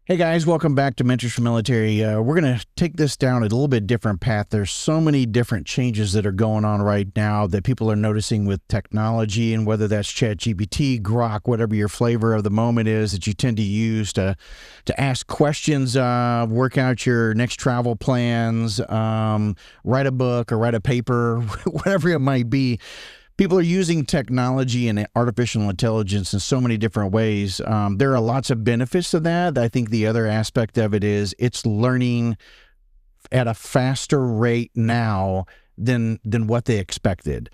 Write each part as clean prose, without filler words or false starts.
Hey guys, welcome back to Mentors for Military. We're going to take this down a little bit different path. There's so many different changes that are going on right now that people are noticing with technology, and whether that's ChatGPT, Grok, whatever your flavor of the moment is that you tend to use to ask questions, work out your next travel plans, write a book or write a paper, whatever it might be. People are using technology and artificial intelligence in so many different ways. There are lots of benefits to that. I think the other aspect of it is it's learning at a faster rate now than what they expected.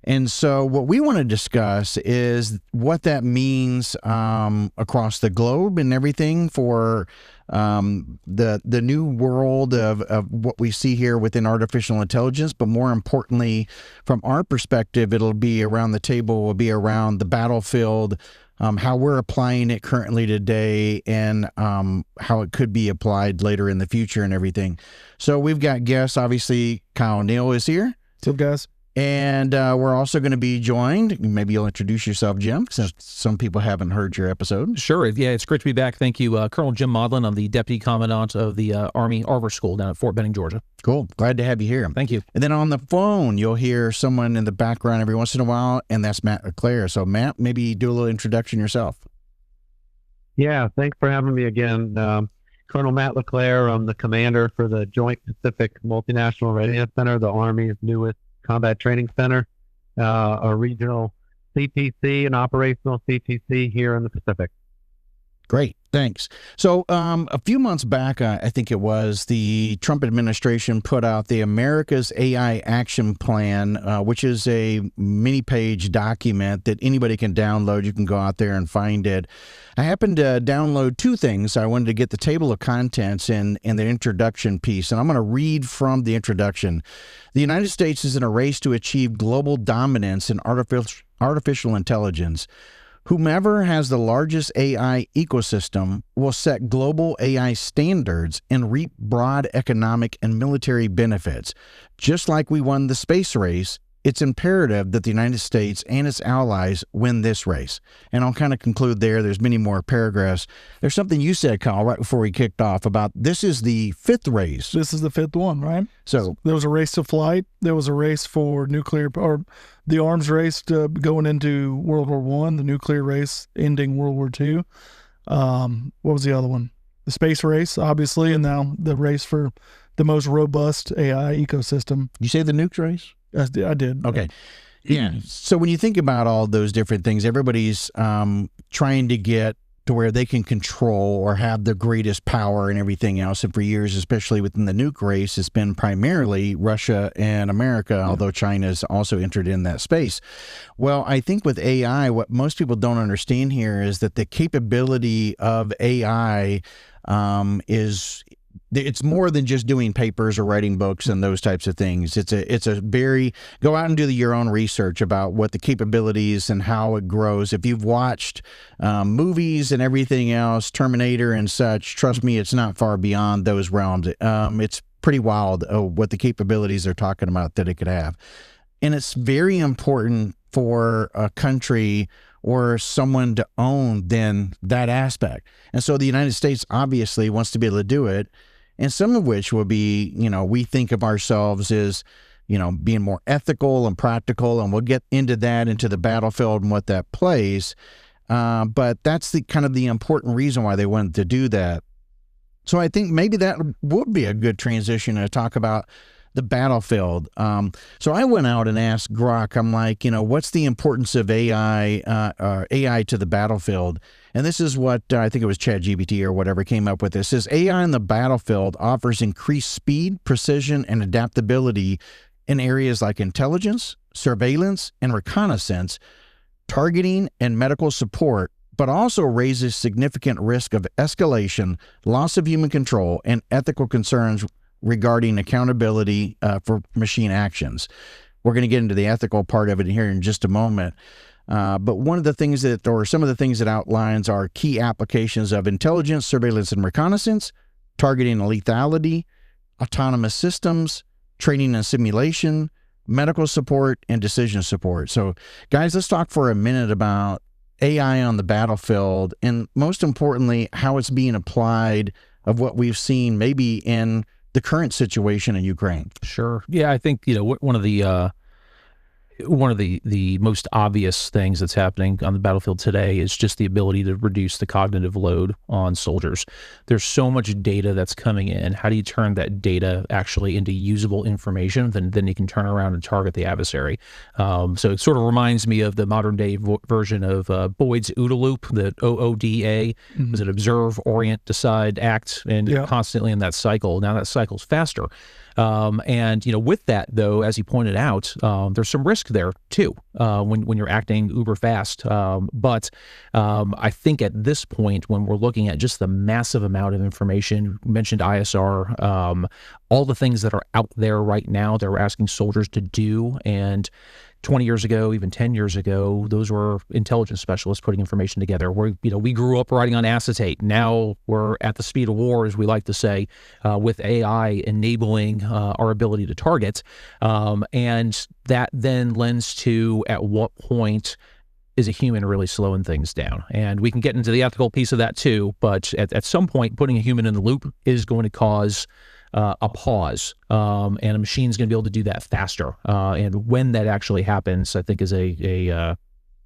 And so what we want to discuss is what that means across the globe and everything for the new world of what we see here within artificial intelligence. But more importantly, from our perspective, it'll be around the table, will be around the battlefield, how we're applying it currently today, and how it could be applied later in the future and everything. So we've got guests. Obviously, Kyle Neal is here. What's up, guys? And we're also going to be joined, maybe you'll introduce yourself, Jim, since some people haven't heard your episode. Sure. Yeah, it's great to be back. Thank you. Colonel Jim Maudlin. I'm the Deputy Commandant of the Army Armor School down at Fort Benning, Georgia. Cool. Glad to have you here. Thank you. And then on the phone, you'll hear someone in the background every once in a while, and that's Matt LeClaire. So, Matt, maybe do a little introduction yourself. Yeah, thanks for having me again. Colonel Matt LeClaire. I'm the commander for the Joint Pacific Multinational Readiness Center, the Army's newest combat training center, a regional CTC and operational CTC here in the Pacific. Great, thanks. So a few months back, I think it was, the Trump administration put out the America's AI Action Plan, which is a mini-page document that anybody can download. You can go out there and find it. I happened to download two things. I wanted to get the table of contents and the introduction piece, and I'm going to read from the introduction. The United States is in a race to achieve global dominance in artificial intelligence. Whomever has the largest AI ecosystem will set global AI standards and reap broad economic and military benefits. Just like we won the space race, it's imperative that the United States and its allies win this race. And I'll kind of conclude there. There's many more paragraphs. There's something you said, Kyle, right before we kicked off about this is the fifth race. This is the fifth one, right? So there was a race to flight. There was a race for nuclear, or the arms race to going into World War I, the nuclear race ending World War II. What was the other one? The space race, obviously, and now the race for the most robust AI ecosystem. You say the nuke race? I did. Okay. Yeah. So when you think about all those different things, everybody's trying to get to where they can control or have the greatest power and everything else. And for years, especially within the nuke race, it's been primarily Russia and America, although China's also entered in that space. Well, I think with AI, what most people don't understand here is that the capability of AI it's more than just doing papers or writing books and those types of things. It's a very, go out and do your own research about what the capabilities and how it grows. If you've watched movies and everything else, Terminator and such, trust me, it's not far beyond those realms. It's pretty wild what the capabilities they're talking about that it could have. And it's very important for a country or someone to own then that aspect. And so the United States obviously wants to be able to do it. And some of which will be, we think of ourselves as, being more ethical and practical, and we'll get into that, into the battlefield and what that plays. But that's the kind of the important reason why they wanted to do that. So I think maybe that would be a good transition to talk about the battlefield. So I went out and asked Grok, I'm like, what's the importance of AI to the battlefield? And this is what I think it was ChatGPT or whatever came up with this. It says AI in the battlefield offers increased speed, precision, and adaptability in areas like intelligence, surveillance, and reconnaissance, targeting, and medical support, but also raises significant risk of escalation, loss of human control, and ethical concerns regarding accountability for machine actions. We're going to get into the ethical part of it here in just a moment. But one of the things some of the things that outlines are key applications of intelligence, surveillance, and reconnaissance, targeting and lethality, autonomous systems, training and simulation, medical support, and decision support. So, guys, let's talk for a minute about AI on the battlefield, and most importantly, how it's being applied of what we've seen maybe in the current situation in Ukraine. Sure. Yeah, I think, one of the most obvious things that's happening on the battlefield today is just the ability to reduce the cognitive load on soldiers. There's so much data that's coming in. How do you turn that data actually into usable information? Then you can turn around and target the adversary. So it sort of reminds me of the modern day version of Boyd's OODA loop, the OODA. Was it observe, orient, decide, act, and constantly in that cycle. Now that cycle's faster. And with that though, as you pointed out, there's some risk there too when you're acting uber fast. But I think at this point, when we're looking at just the massive amount of information, you mentioned ISR, all the things that are out there right now that we're asking soldiers to do, and 20 years ago, even 10 years ago, those were intelligence specialists putting information together. We grew up writing on acetate. Now we're at the speed of war, as we like to say, with AI enabling our ability to target. And that then lends to at what point is a human really slowing things down? And we can get into the ethical piece of that too, but at some point, putting a human in the loop is going to cause a pause, and a machine's going to be able to do that faster. And when that actually happens, I think is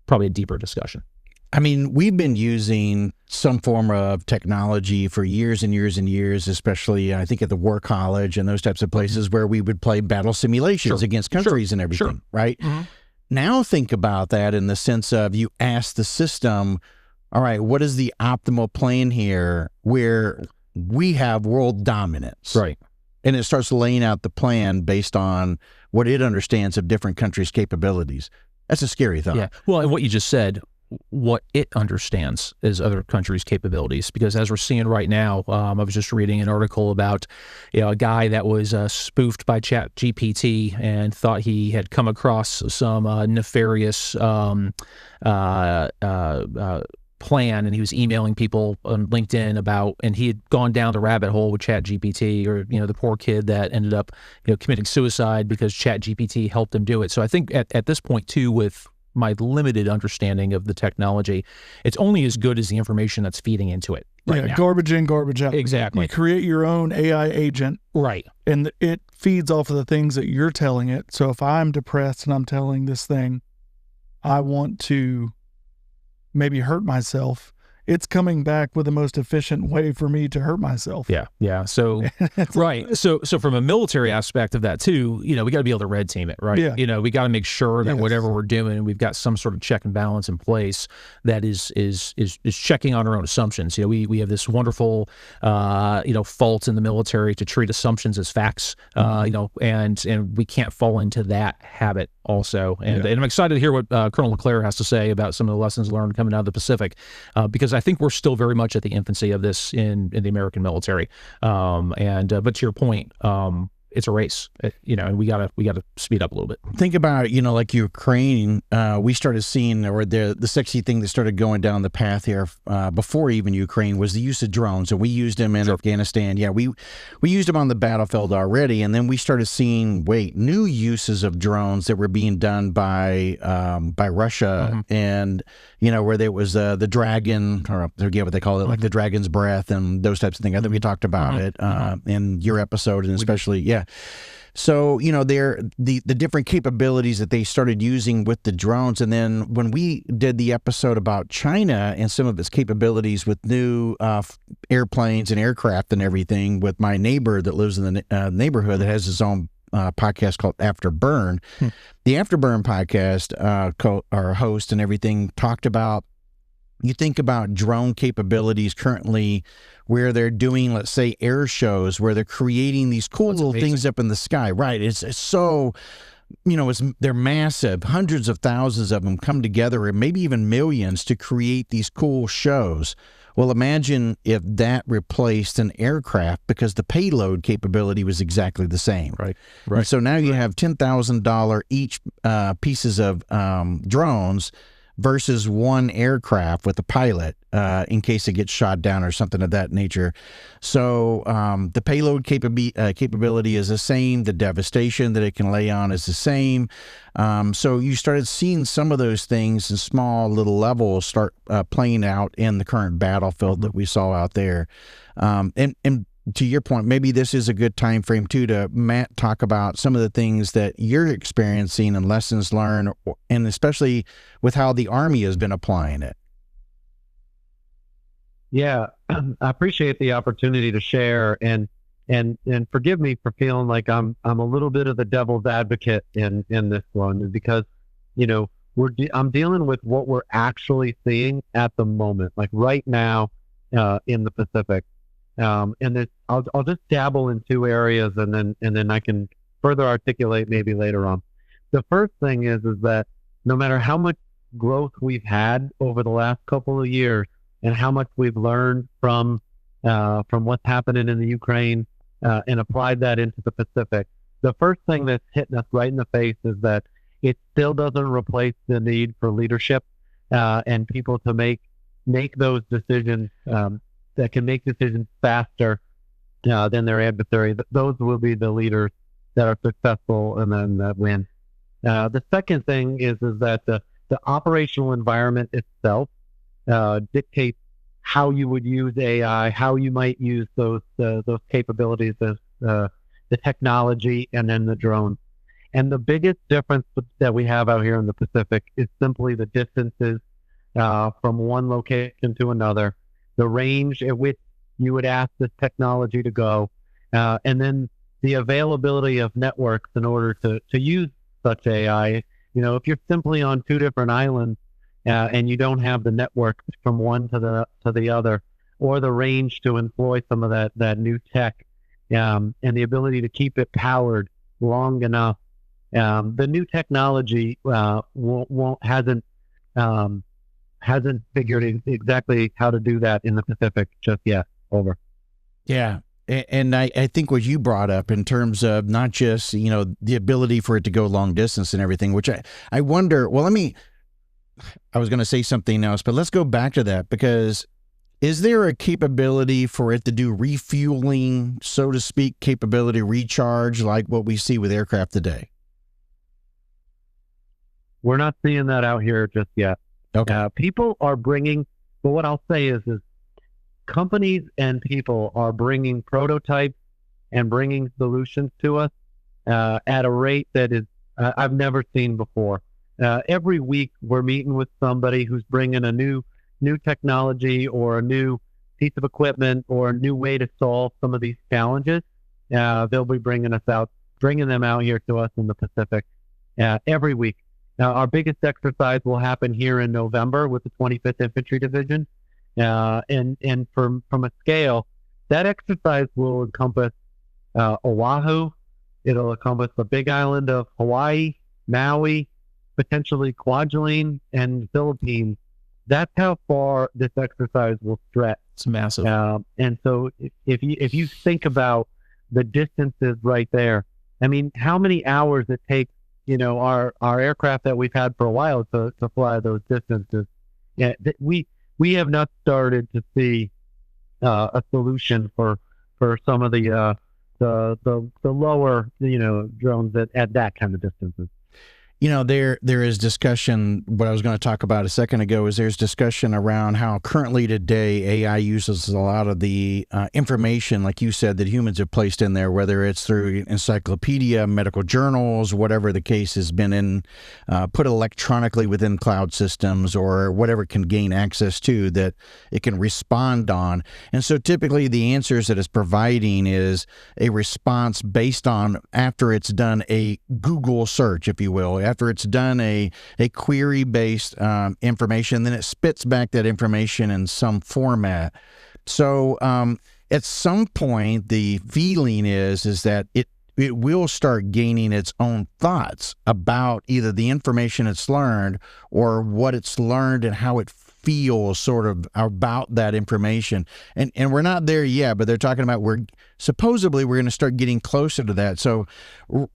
probably a deeper discussion. I mean, we've been using some form of technology for years and years and years, especially I think at the War College and those types of places where we would play battle simulations against countries and everything, right? Now think about that in the sense of you ask the system, all right, what is the optimal plan here where we have world dominance? Right. And it starts laying out the plan based on what it understands of different countries' capabilities. That's a scary thought. Yeah. Well, and what you just said, what it understands is other countries' capabilities, because as we're seeing right now, I was just reading an article about a guy that was spoofed by ChatGPT and thought he had come across some nefarious plan, and he was emailing people on LinkedIn about, and he had gone down the rabbit hole with ChatGPT, or the poor kid that ended up committing suicide because ChatGPT helped him do it. So I think at this point too, with my limited understanding of the technology, it's only as good as the information that's feeding into it. Now. Garbage in, garbage out. Exactly. You create your own AI agent, right? And it feeds off of the things that you're telling it. So if I'm depressed and I'm telling this thing, I want to maybe hurt myself, it's coming back with the most efficient way for me to hurt myself. Yeah. So, right. So from a military aspect of that too, we got to be able to red team it, right? Yeah. We got to make sure that whatever we're doing, we've got some sort of check and balance in place that is checking on our own assumptions. We have this wonderful, fault in the military to treat assumptions as facts, and we can't fall into that habit also. And I'm excited to hear what Colonel LeClaire has to say about some of the lessons learned coming out of the Pacific, because I think we're still very much at the infancy of this in the American military. But to your point, it's a race, and we gotta speed up a little bit. Think about, like Ukraine, we started seeing, or the sexy thing that started going down the path here before even Ukraine was the use of drones, and we used them in Afghanistan. Yeah, we used them on the battlefield already, and then we started seeing new uses of drones that were being done by Russia, and where there was the dragon, or I forget what they call it, like the dragon's breath and those types of things. I think we talked about it in your episode, and especially So, the different capabilities that they started using with the drones. And then when we did the episode about China and some of its capabilities with new airplanes and aircraft and everything, with my neighbor that lives in the neighborhood that has his own podcast called Afterburn. The Afterburn podcast, our host and everything, talked about, you think about drone capabilities currently where they're doing, let's say, air shows where they're creating these cool little things up in the sky. Right. It's so, they're massive. Hundreds of thousands of them come together, or maybe even millions, to create these cool shows. Well, imagine if that replaced an aircraft, because the payload capability was exactly the same. Right. And so now you have $10,000 each pieces of drones versus one aircraft with a pilot. in case it gets shot down or something of that nature. So the payload capability is the same. The devastation that it can lay on is the same. So you started seeing some of those things in small little levels start playing out in the current battlefield that we saw out there. And to your point, maybe this is a good time frame too to, Matt, talk about some of the things that you're experiencing and lessons learned, and especially with how the Army has been applying it. Yeah, I appreciate the opportunity to share, and forgive me for feeling like I'm a little bit of the devil's advocate in this one, because I'm dealing with what we're actually seeing at the moment, like right now in the Pacific. And I'll just dabble in two areas, and then I can further articulate maybe later on. The first thing is that no matter how much growth we've had over the last couple of years, and how much we've learned from what's happening in the Ukraine and applied that into the Pacific, the first thing that's hitting us right in the face is that it still doesn't replace the need for leadership and people to make those decisions that can make decisions faster than their adversary. Those will be the leaders that are successful and then that win. The second thing is that the operational environment itself dictates how you would use AI, how you might use those capabilities, the technology, and then the drones. And the biggest difference that we have out here in the Pacific is simply the distances from one location to another, the range at which you would ask this technology to go, and then the availability of networks in order to use such AI. If you're simply on two different islands and you don't have the network from one to the other, or the range to employ some of that new tech, and the ability to keep it powered long enough, the new technology hasn't figured exactly how to do that in the Pacific just yet. Over. Yeah. And I think what you brought up in terms of not just, the ability for it to go long distance and everything, which I wonder, I was going to say something else, but let's go back to that, because is there a capability for it to do refueling, so to speak, capability recharge like what we see with aircraft today? We're not seeing that out here just yet. Okay. People are bringing, but what I'll say is companies and people are bringing prototypes and bringing solutions to us at a rate that is I've never seen before. Every week we're meeting with somebody who's bringing a new technology or a new piece of equipment or a new way to solve some of these challenges. They'll be bringing them out here to us in the Pacific every week. Now, our biggest exercise will happen here in November with the 25th Infantry Division. And from a scale, that exercise will encompass Oahu. It'll encompass the Big Island of Hawaii, Maui, potentially Kwajalein, and the Philippines. That's how far this exercise will stretch. It's massive. And so if you think about the distances right there, I mean, how many hours it takes, our aircraft that we've had for a while to fly those distances. Yeah, we have not started to see a solution for some of the lower drones at that kind of distances. There is discussion. What I was going to talk about a second ago is there's discussion around how currently today AI uses a lot of the information, like you said, that humans have placed in there, whether it's through encyclopedia, medical journals, whatever the case has been put electronically within cloud systems or whatever it can gain access to that it can respond on. And so typically the answers that it's providing is a response based on after it's done a Google search, if you will. After it's done a query-based information, then it spits back that information in some format. So at some point, the feeling is that it will start gaining its own thoughts about either the information it's learned or what it's learned and how it feels sort of about that information. And we're not there yet, but they're talking about supposedly we're going to start getting closer to that. So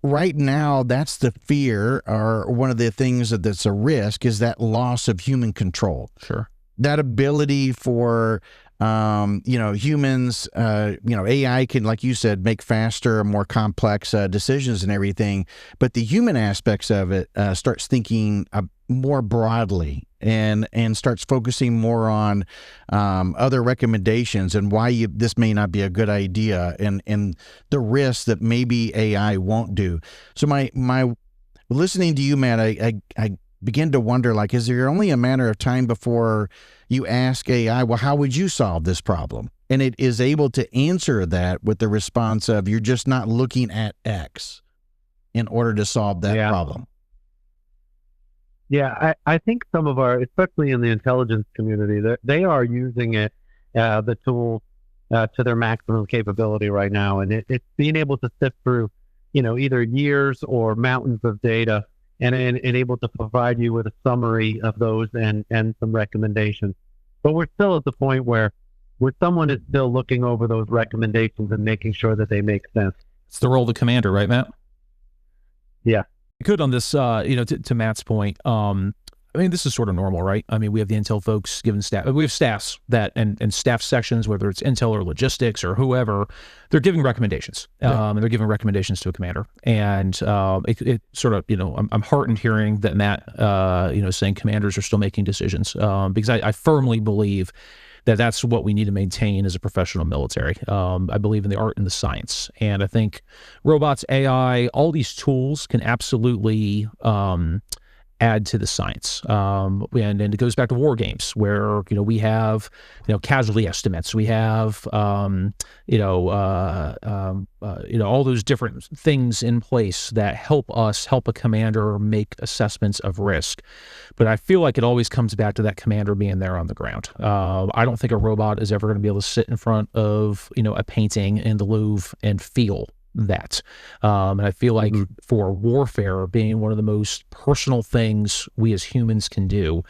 right now, that's the fear, or one of the things that's a risk, is that loss of human control. Sure. that ability for humans, AI can, like you said, make faster, more complex decisions and everything. But the human aspects of it starts thinking more broadly and starts focusing more on other recommendations and why this may not be a good idea and the risks that maybe AI won't do. So my listening to you, Matt, I begin to wonder, like, is there only a matter of time before you ask AI, well, how would you solve this problem? And it is able to answer that with the response of, you're just not looking at X in order to solve that problem. Yeah, I think some of our, especially in the intelligence community, they are using it, the tool, to their maximum capability right now. And it's being able to sift through, either years or mountains of data and able to provide you with a summary of those and some recommendations. But we're still at the point where someone is still looking over those recommendations and making sure that they make sense. It's the role of the commander, right, Matt? Yeah. Good on this, to Matt's point. I mean, this is sort of normal, right? I mean, we have the Intel folks giving staff, we have staffs that, and staff sections, whether it's Intel or logistics or whoever, they're giving recommendations. And they're giving recommendations to a commander. And it sort of, I'm heartened hearing that Matt, saying commanders are still making decisions, because I firmly believe that that's what we need to maintain as a professional military. I believe in the art and the science. And I think robots, AI, all these tools can absolutely add to the science. And it goes back to war games where, we have, casualty estimates. We have, all those different things in place that help a commander make assessments of risk. But I feel like it always comes back to that commander being there on the ground. I don't think a robot is ever going to be able to sit in front of, a painting in the Louvre and feel that. And I feel like for warfare being one of the most personal things we as humans can do,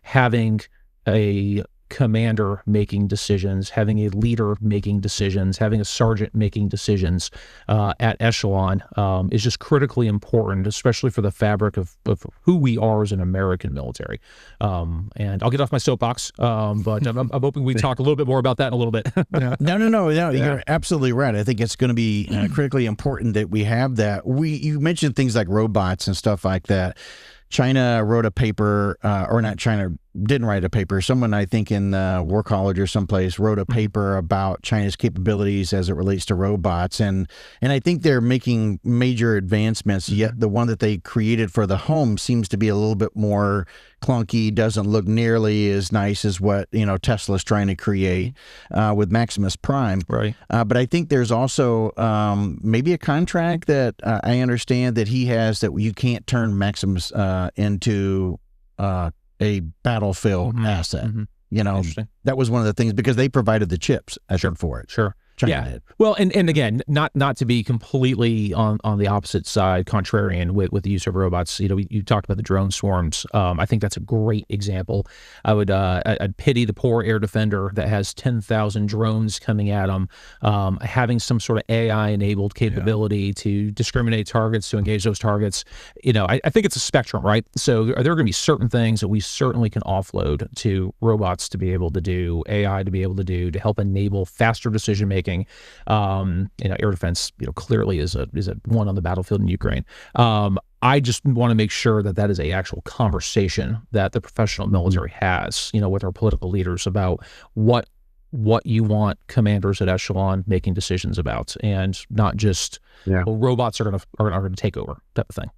having a commander making decisions, having a leader making decisions, having a sergeant making decisions at echelon is just critically important, especially for the fabric of who we are as an American military. And I'll get off my soapbox, but I'm hoping we talk a little bit more about that in a little bit. No, you're absolutely right. I think it's going to be critically important that we have that. You mentioned things like robots and stuff like that. China wrote a paper, or not China, didn't write a paper. Someone, I think in War College or someplace, wrote a paper about China's capabilities as it relates to robots. And I think they're making major advancements, yet the one that they created for the home seems to be a little bit more clunky, doesn't look nearly as nice as what, Tesla's trying to create with Maximus Prime. Right. But I think there's also maybe a contract that I understand that he has that you can't turn Maximus into a battlefield asset. That was one of the things, because they provided the chips, I think, for it. Sure. China did. Well, and again, not to be completely on the opposite side, contrarian with the use of robots. You talked about the drone swarms. I think that's a great example. I'd pity the poor air defender that has 10,000 drones coming at them, having some sort of AI-enabled capability to discriminate targets, to engage those targets. I think it's a spectrum, right? So there are going to be certain things that we certainly can offload to robots to be able to do, AI to be able to do, to help enable faster decision making. Air defense, clearly is a one on the battlefield in Ukraine. I just want to make sure that is a actual conversation that the professional military has, with our political leaders about what you want commanders at echelon making decisions about, and not just robots are going to take over type of thing.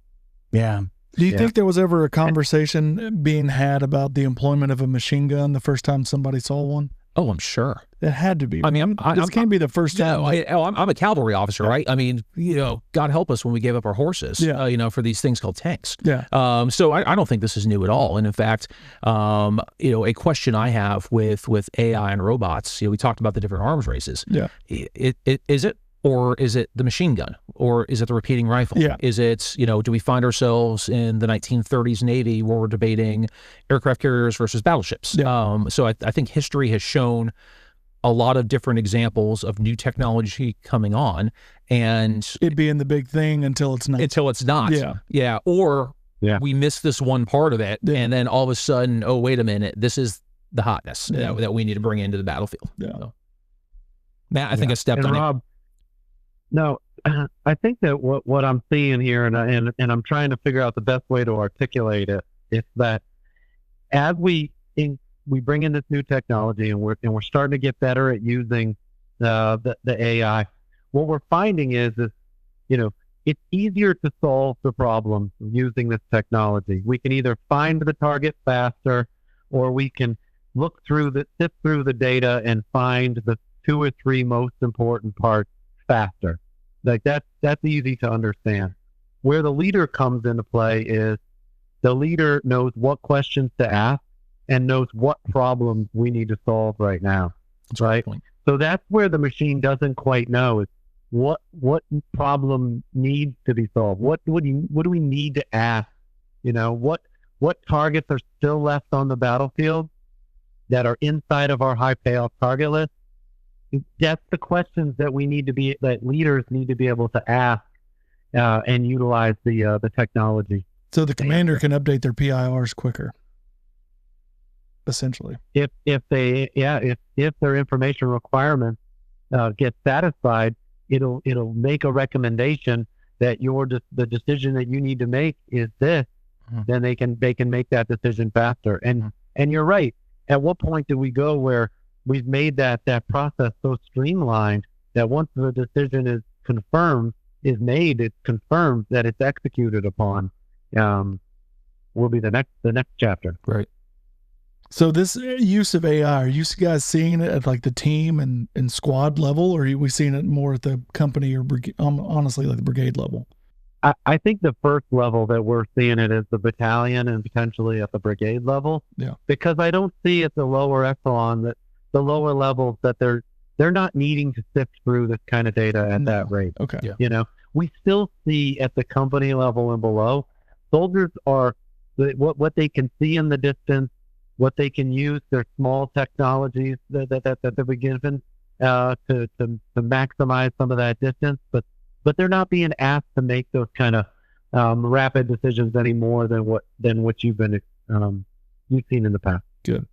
Yeah. Do you think there was ever a conversation being had about the employment of a machine gun the first time somebody saw one? Oh, I'm sure. It had to be. I mean, this can't be the first time. No, I'm a cavalry officer, right? I mean, God help us when we gave up our horses, for these things called tanks. Yeah. So I don't think this is new at all. And in fact, a question I have with AI and robots, we talked about the different arms races. Yeah. Is it? Or is it the machine gun? Or is it the repeating rifle? Yeah. Is it, do we find ourselves in the 1930s Navy where we're debating aircraft carriers versus battleships? Yeah. So I think history has shown a lot of different examples of new technology coming on, and it being the big thing until it's not. Yeah. Or we miss this one part of it, and then all of a sudden, oh, wait a minute, this is the hotness that we need to bring into the battlefield. Yeah. So, Matt, I think I stepped and on Rob, no, I think that what I'm seeing here, and I'm trying to figure out the best way to articulate it, is that as we bring in this new technology and we're starting to get better at using the AI, what we're finding is it's easier to solve the problem using this technology. We can either find the target faster, or we can sift through the data and find the 2 or 3 most important parts faster. Like that's easy to understand. Where the leader comes into play is the leader knows what questions to ask and knows what problems we need to solve right now. That's right. Point. So that's where the machine doesn't quite know is what problem needs to be solved. What do we need to ask? What targets are still left on the battlefield that are inside of our high payoff target list? That's the questions that leaders need to be able to ask and utilize the technology. So the commander can update their PIRs quicker, essentially. If their information requirements get satisfied, it'll make a recommendation that the decision that you need to make is this. Then they can make that decision faster. And you're right. At what point do we go where we've made that process so streamlined that once the decision is made, it's confirmed that it's executed upon, will be the next chapter. Right. So this use of AI, are you guys seeing it at like the team and squad level, or are we seeing it more at the company or honestly like the brigade level? I think the first level that we're seeing it is the battalion and potentially at the brigade level. Yeah. Because I don't see at the lower echelon the lower levels that they're not needing to sift through this kind of data at that rate. Okay. Yeah. We still see at the company level and below, soldiers are what they can see in the distance, what they can use their small technologies that they've been given to maximize some of that distance, but they're not being asked to make those kind of rapid decisions any more than what you've seen in the past. Good.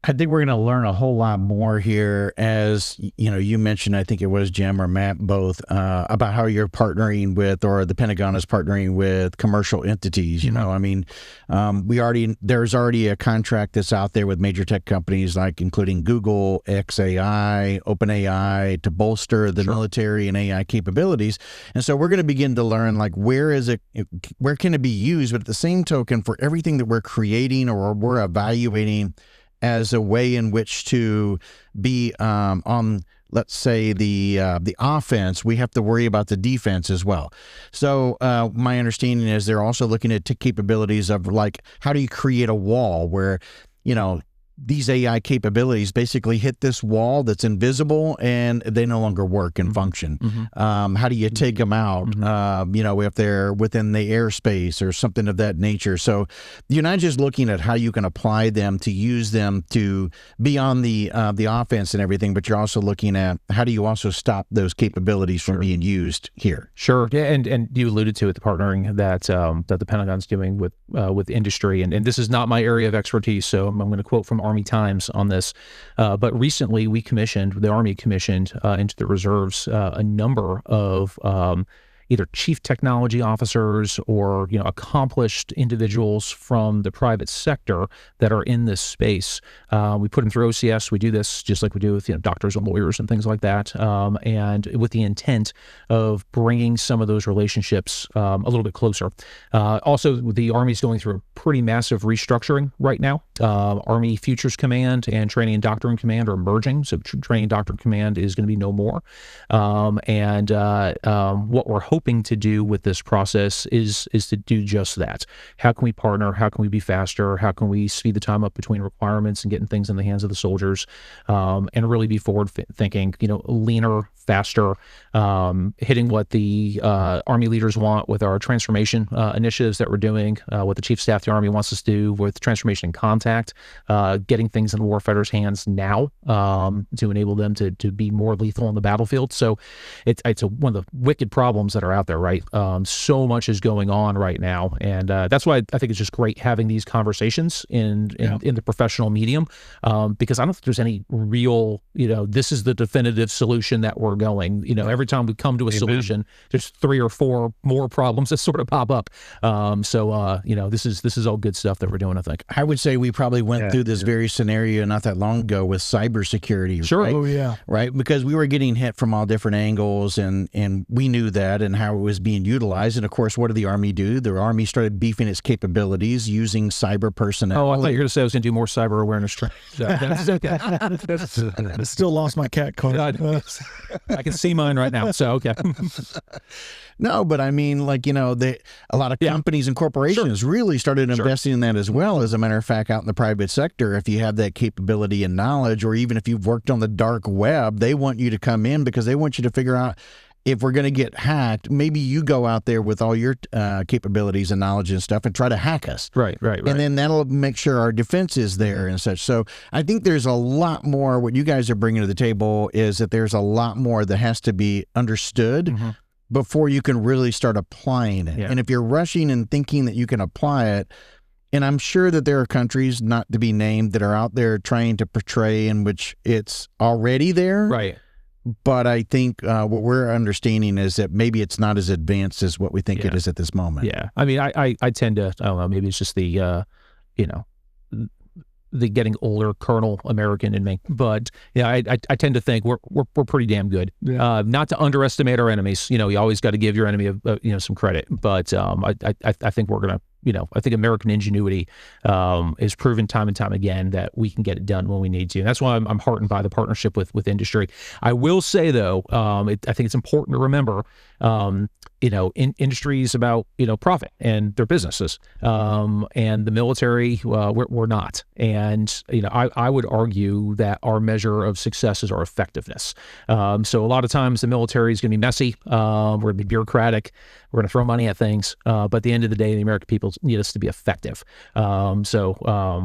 I think we're going to learn a whole lot more here as, you mentioned, I think it was Jim or Matt both, about how you're partnering with, or the Pentagon is partnering with commercial entities. There's already a contract that's out there with major tech companies like including Google, XAI, OpenAI to bolster the military and AI capabilities. And so we're going to begin to learn where can it be used, but at the same token, for everything that we're creating or we're evaluating as a way in which to be on, let's say, the offense, we have to worry about the defense as well. So my understanding is they're also looking at capabilities of how do you create a wall where, these AI capabilities basically hit this wall that's invisible and they no longer work and function. How do you take them out, if they're within the airspace or something of that nature? So you're not just looking at how you can apply them to use them to be on the offense and everything, but you're also looking at how do you also stop those capabilities from being used here? Sure. Yeah, and you alluded to it, the partnering that the Pentagon's doing with industry, and this is not my area of expertise, so I'm going to quote from Army Times on this. But recently, the Army commissioned into the reserves a number of either chief technology officers or accomplished individuals from the private sector that are in this space. We put them through OCS. We do this just like we do with doctors and lawyers and things like that, and with the intent of bringing some of those relationships a little bit closer. Also, the Army's going through a pretty massive restructuring right now. Army Futures Command and Training and Doctrine Command are merging, so Training and Doctrine Command is going to be no more. What we're hoping to do with this process is to do just that. How can we partner? How can we be faster? How can we speed the time up between requirements and getting things in the hands of the soldiers, and really be forward thinking, leaner, faster, hitting what the Army leaders want with our transformation initiatives that we're doing, what the Chief of Staff of the Army wants us to do with transformation and contact, getting things in warfighters' hands now to enable them to be more lethal on the battlefield. So it's one of the wicked problems that are out there, right? So much is going on right now, and that's why I think it's just great having these conversations in the professional medium, because I don't think there's any real, this is the definitive solution that we're going. Every time we come to a solution, there's 3 or 4 more problems that sort of pop up. This is all good stuff that we're doing, I think. I would say we probably went through this very scenario not that long ago with cybersecurity. Sure. Right? Oh, yeah. Right? Because we were getting hit from all different angles, and we knew that and how it was being utilized. And of course, what did the Army do? The Army started beefing its capabilities using cyber personnel. Oh, I thought you were going to say I was going to do more cyber awareness training. So that's okay. I still lost my cat card. I can see mine right now. So, okay. No, but I mean, like, a lot of companies and corporations really started investing in that as well. As a matter of fact, out in the private sector, if you have that capability and knowledge, or even if you've worked on the dark web, they want you to come in because they want you to figure out, if we're going to get hacked, maybe you go out there with all your capabilities and knowledge and stuff and try to hack us. Right. And then that'll make sure our defense is there and such. So I think there's a lot more. What you guys are bringing to the table is that there's a lot more that has to be understood before you can really start applying it. And if you're rushing and thinking that you can apply it, and I'm sure that there are countries, not to be named, that are out there trying to portray in which it's already there. Right. But I think what we're understanding is that maybe it's not as advanced as what we think it is at this moment. Yeah. I mean, I tend to, I don't know, maybe it's just the, the getting older Colonel American in me, but I tend to think we're pretty damn good. Not to underestimate our enemies. You always got to give your enemy some credit, but I think we're gonna. I think American ingenuity is proven time and time again that we can get it done when we need to. And that's why I'm heartened by the partnership with industry. I will say, though, I think it's important to remember, industry is about, profit and their businesses. And the military, we're not. And, I would argue that our measure of success is our effectiveness. So a lot of times the military is going to be messy. We're going to be bureaucratic. We're going to throw money at things. But at the end of the day, the American people need us to be effective.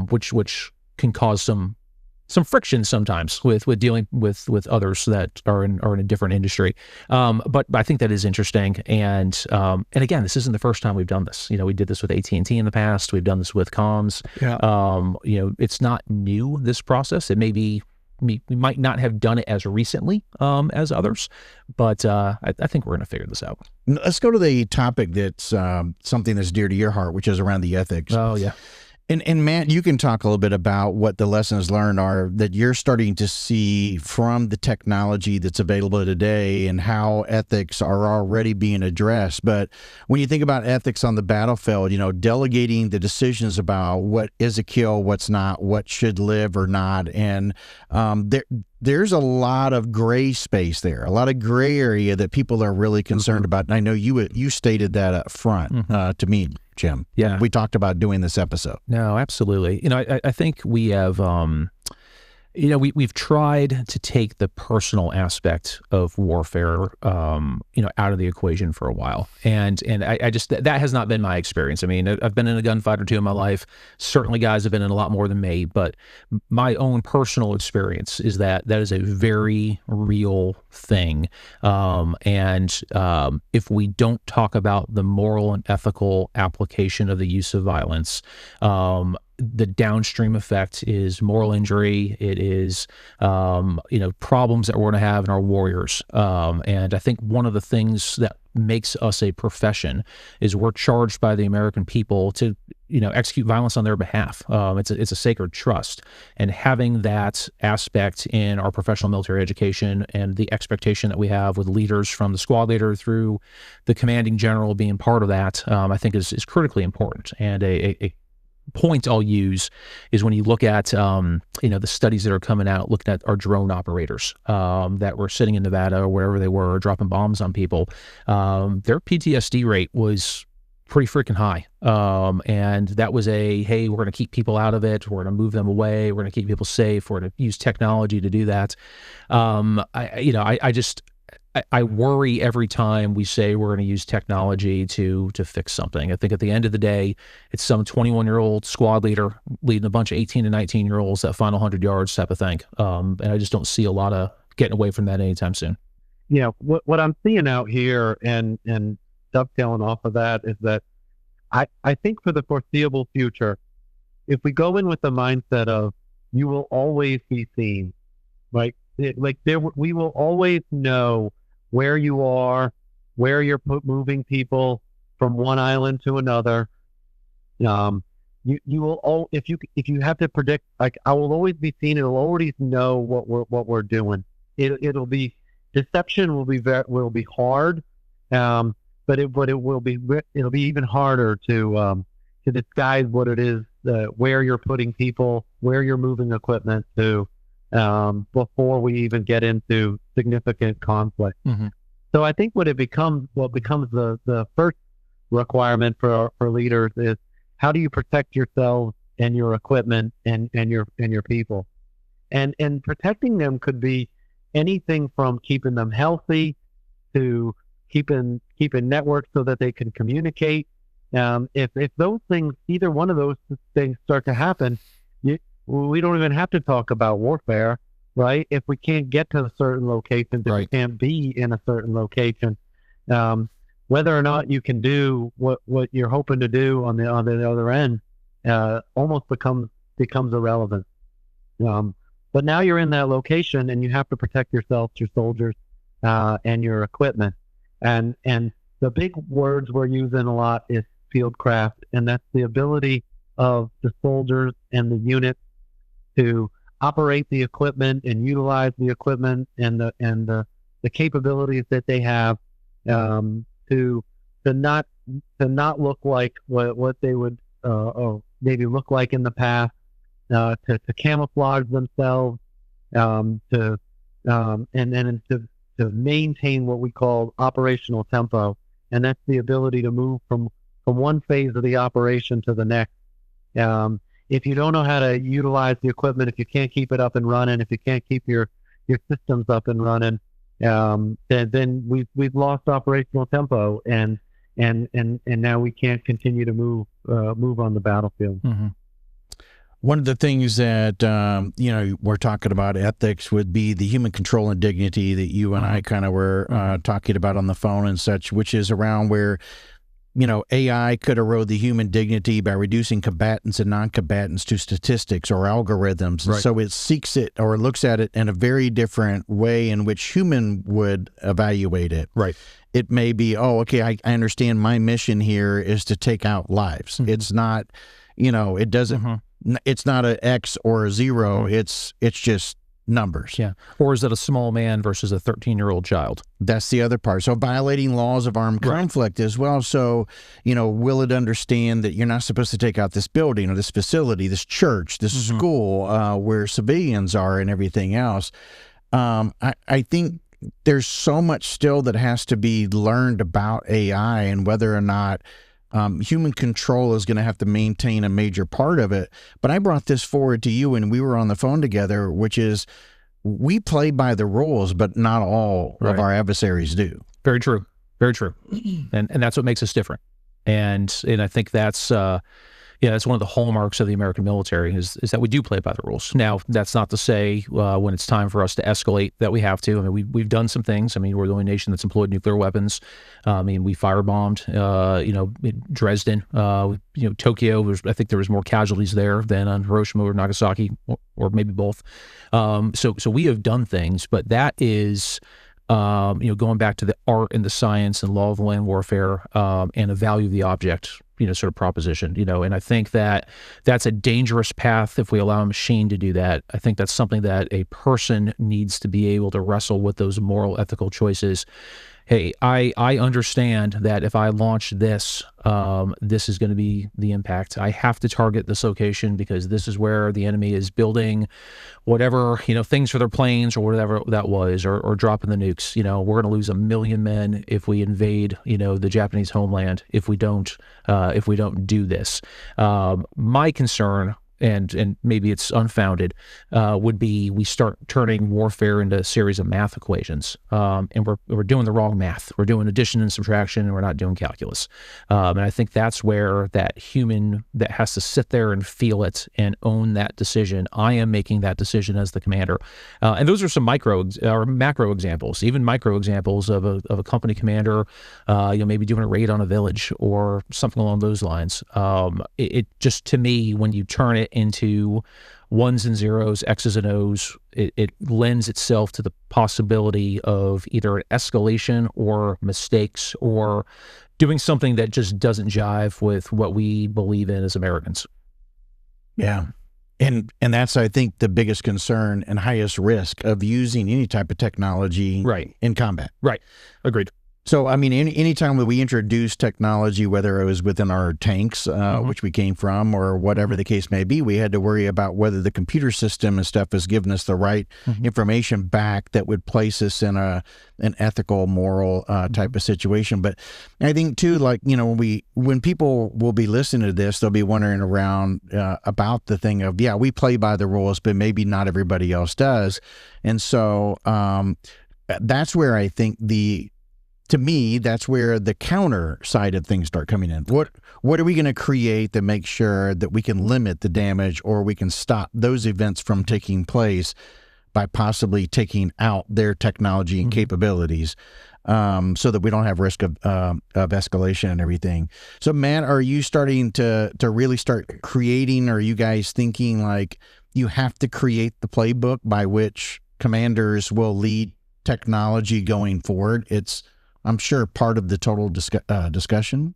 Which can cause some friction sometimes with dealing with others that are in a different industry. But I think that is interesting. And again, this isn't the first time we've done this. We did this with AT&T in the past. We've done this with comms. It's not new, this process. It may be, we might not have done it as recently as others, but I think we're going to figure this out. Let's go to the topic that's something that's dear to your heart, which is around the ethics. Oh, yeah. And Matt, you can talk a little bit about what the lessons learned are that you're starting to see from the technology that's available today and how ethics are already being addressed. But when you think about ethics on the battlefield, delegating the decisions about what is a kill, what's not, what should live or not. And there's a lot of gray space there, a lot of gray area that people are really concerned about. And I know you stated that up front to me, Jim. Yeah. We talked about doing this episode. No, absolutely. I think we have, we've tried to take the personal aspect of warfare, out of the equation for a while. And I just, that has not been my experience. I mean, I've been in a gunfight or two in my life. Certainly guys have been in a lot more than me, but my own personal experience is that is a very real thing. If we don't talk about the moral and ethical application of the use of violence, the downstream effect is moral injury. It is, problems that we're going to have in our warriors. And I think one of the things that makes us a profession is we're charged by the American people to, execute violence on their behalf. It's a sacred trust, and having that aspect in our professional military education and the expectation that we have with leaders from the squad leader through the commanding general being part of that, I think is critically important. And a point I'll use is when you look at, the studies that are coming out, looking at our drone operators that were sitting in Nevada or wherever they were, dropping bombs on people. Their PTSD rate was pretty freaking high. And that was hey, we're going to keep people out of it. We're going to move them away. We're going to keep people safe. We're going to use technology to do that. I worry every time we say we're going to use technology to fix something. I think at the end of the day, it's some 21-year-old squad leader leading a bunch of 18 to 19-year-olds that final 100 yards type of thing. And I just don't see a lot of getting away from that anytime soon. what I'm seeing out here and dovetailing off of that is that I think for the foreseeable future, if we go in with the mindset of you will always be seen, right? We will always know where you are, where you're moving people from one island to another. You will if you have to predict, like, I will always be seen. It'll always know what we're doing. It'll be deception will be hard, but it will be even harder to disguise what it is, where you're putting people, where you're moving equipment to, before we even get into significant conflict. Mm-hmm. So I think what becomes the first requirement for leaders is, how do you protect yourselves and your equipment and your people? And protecting them could be anything from keeping them healthy to keeping networks so that they can communicate. If those things, either one of those things start to happen, we don't even have to talk about warfare, right? If we can't get to certain locations, if we can't be in a certain location, whether or not you can do what you're hoping to do on the other end, almost becomes irrelevant. But now you're in that location and you have to protect yourself, your soldiers, and your equipment. And the big words we're using a lot is fieldcraft, and that's the ability of the soldiers and the units to operate the equipment and utilize the equipment and the capabilities that they have, to not look like what they would or maybe look like in the past, to camouflage themselves, and to maintain what we call operational tempo, and that's the ability to move from one phase of the operation to the next. If you don't know how to utilize the equipment, if you can't keep it up and running, if you can't keep your systems up and running, then we've lost operational tempo, and now we can't continue to move on the battlefield. Mm-hmm. One of the things that we're talking about ethics would be the human control and dignity that you and I kind of were talking about on the phone and such, which is around where AI could erode the human dignity by reducing combatants and non-combatants to statistics or algorithms. And so it seeks it or looks at it in a very different way in which human would evaluate it. Right. It may be, I understand my mission here is to take out lives. Mm-hmm. It's not, it doesn't, it's not an X or a zero. It's just numbers. Yeah. Or is it a small man versus a 13-year-old child? That's the other part. So violating laws of armed conflict as well. So, will it understand that you're not supposed to take out this building or this facility, this church, this school, where civilians are and everything else? I think there's so much still that has to be learned about AI and whether or not human control is going to have to maintain a major part of it. But I brought this forward to you when we were on the phone together, which is we play by the rules, but not all of our adversaries do. Very true. Very true. And that's what makes us different. And I think that's that's one of the hallmarks of the American military is that we do play by the rules. Now, that's not to say when it's time for us to escalate that we have to. I mean, we've done some things. I mean, we're the only nation that's employed nuclear weapons. We firebombed, Dresden, Tokyo. I think there was more casualties there than on Hiroshima or Nagasaki, or maybe both. So we have done things, but that is, going back to the art and the science and law of land warfare, and the value of the object, sort of proposition, and I think that that's a dangerous path if we allow a machine to do that. I think that's something that a person needs to be able to wrestle with, those moral, ethical choices. Hey, I understand that if I launch this, this is going to be the impact. I have to target this location because this is where the enemy is building whatever, things for their planes or whatever that was, or dropping the nukes. We're going to lose 1 million men if we invade, the Japanese homeland if we don't do this. My concern and maybe it's unfounded, would be we start turning warfare into a series of math equations, and we're doing the wrong math. We're doing addition and subtraction, and we're not doing calculus. And I think that's where that human that has to sit there and feel it and own that decision. I am making that decision as the commander. And those are some micro or macro examples, even micro examples of a company commander, maybe doing a raid on a village or something along those lines. It just, to me, when you turn it into ones and zeros, X's and O's, it lends itself to the possibility of either an escalation or mistakes or doing something that just doesn't jive with what we believe in as Americans. Yeah. And that's, I think, the biggest concern and highest risk of using any type of technology in combat. Right. Agreed. So, I mean, anytime that we introduce technology, whether it was within our tanks, which we came from, or whatever the case may be, we had to worry about whether the computer system and stuff was giving us the right information back that would place us in an ethical, moral type of situation. But I think, too, like, when people will be listening to this, they'll be wondering around about the thing of, we play by the rules, but maybe not everybody else does. And so that's where I think to me, that's where the counter side of things start coming in. What are we going to create to make sure that we can limit the damage, or we can stop those events from taking place by possibly taking out their technology and capabilities, so that we don't have risk of escalation and everything. So, Matt, are you starting to really start creating, or are you guys thinking like you have to create the playbook by which commanders will lead technology going forward? It's, I'm sure, part of the total discussion.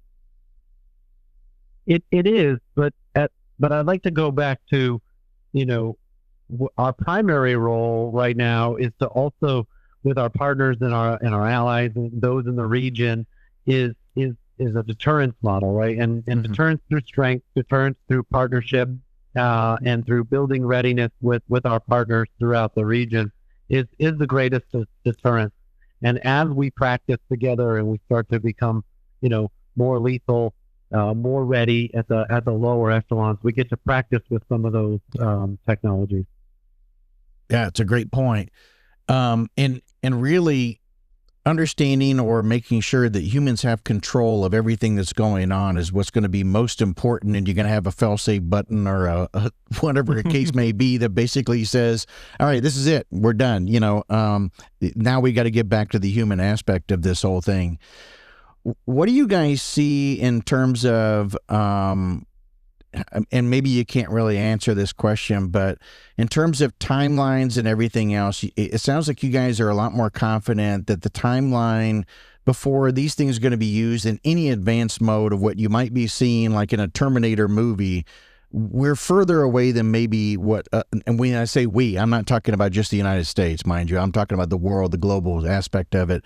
It is, but I'd like to go back to, our primary role right now is to also, with our partners and our allies and those in the region, is a deterrence model, right? And deterrence through strength, deterrence through partnership, and through building readiness with our partners throughout the region is the greatest deterrence. And as we practice together and we start to become, more lethal, more ready at the lower echelons, we get to practice with some of those technologies. Yeah, it's a great point. And really understanding or making sure that humans have control of everything that's going on is what's going to be most important. And you're going to have a fail-safe button or a whatever the case may be that basically says, all right, this is it. We're done. Now we got to get back to the human aspect of this whole thing. What do you guys see in terms of, and maybe you can't really answer this question, but in terms of timelines and everything else, it sounds like you guys are a lot more confident that the timeline before these things are going to be used in any advanced mode of what you might be seeing, like in a Terminator movie. We're further away than maybe what, and when I say we, I'm not talking about just the United States, mind you. I'm talking about the world, the global aspect of it,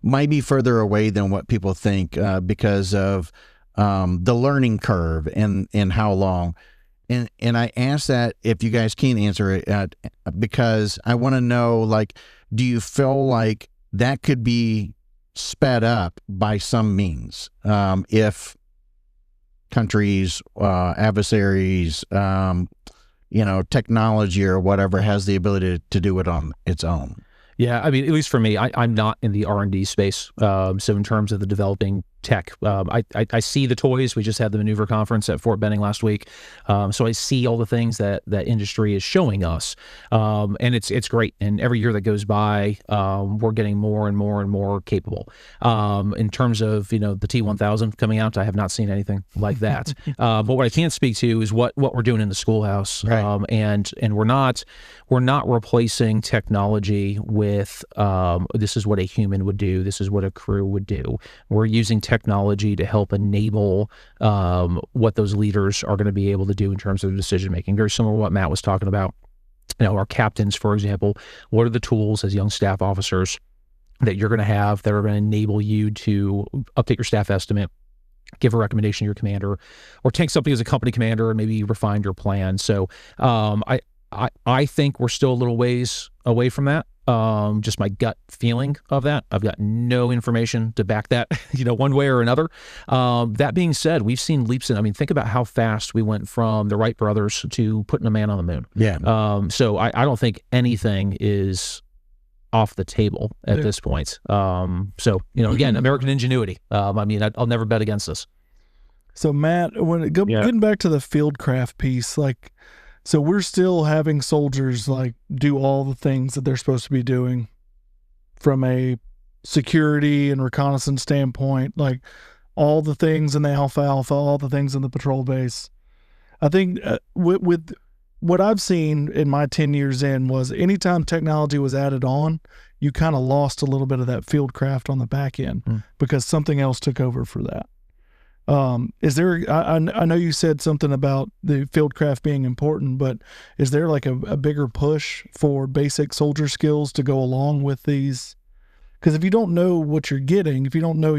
might be further away than what people think because of the learning curve and how long. And I ask that if you guys can answer it because I want to know, like, do you feel like that could be sped up by some means if countries, adversaries, technology or whatever has the ability to do it on its own? Yeah, I mean, at least for me, I'm not in the R&D space. So in terms of the developing tech, I see the toys. We just had the maneuver conference at Fort Benning last week. So I see all the things that industry is showing us. And it's great. And every year that goes by, we're getting more and more and more capable. In terms of, the T-1000 coming out, I have not seen anything like that. But what I can speak to is what we're doing in the schoolhouse. Right. And we're not replacing technology with this is what a human would do. This is what a crew would do. We're using technology to help enable what those leaders are going to be able to do in terms of decision making. Very similar to what Matt was talking about. Our captains, for example, what are the tools as young staff officers that you're going to have that are going to enable you to update your staff estimate, give a recommendation to your commander, or take something as a company commander and maybe refine your plan. So I think we're still a little ways away from that. just my gut feeling of that. I've got no information to back that, one way or another. That being said, we've seen leaps in, think about how fast we went from the Wright brothers to putting a man on the moon. Yeah. So I don't think anything is off the table at this point. So, again, American ingenuity. I'll never bet against this. So Matt, getting back to the fieldcraft piece, so we're still having soldiers do all the things that they're supposed to be doing from a security and reconnaissance standpoint, all the things in the alpha, all the things in the patrol base. I think with what I've seen in my 10 years in was anytime technology was added on, you kind of lost a little bit of that fieldcraft on the back end because something else took over for that. Is there, I know you said something about the fieldcraft being important, but is there a bigger push for basic soldier skills to go along with these? Because if you don't know what you're getting, if you don't know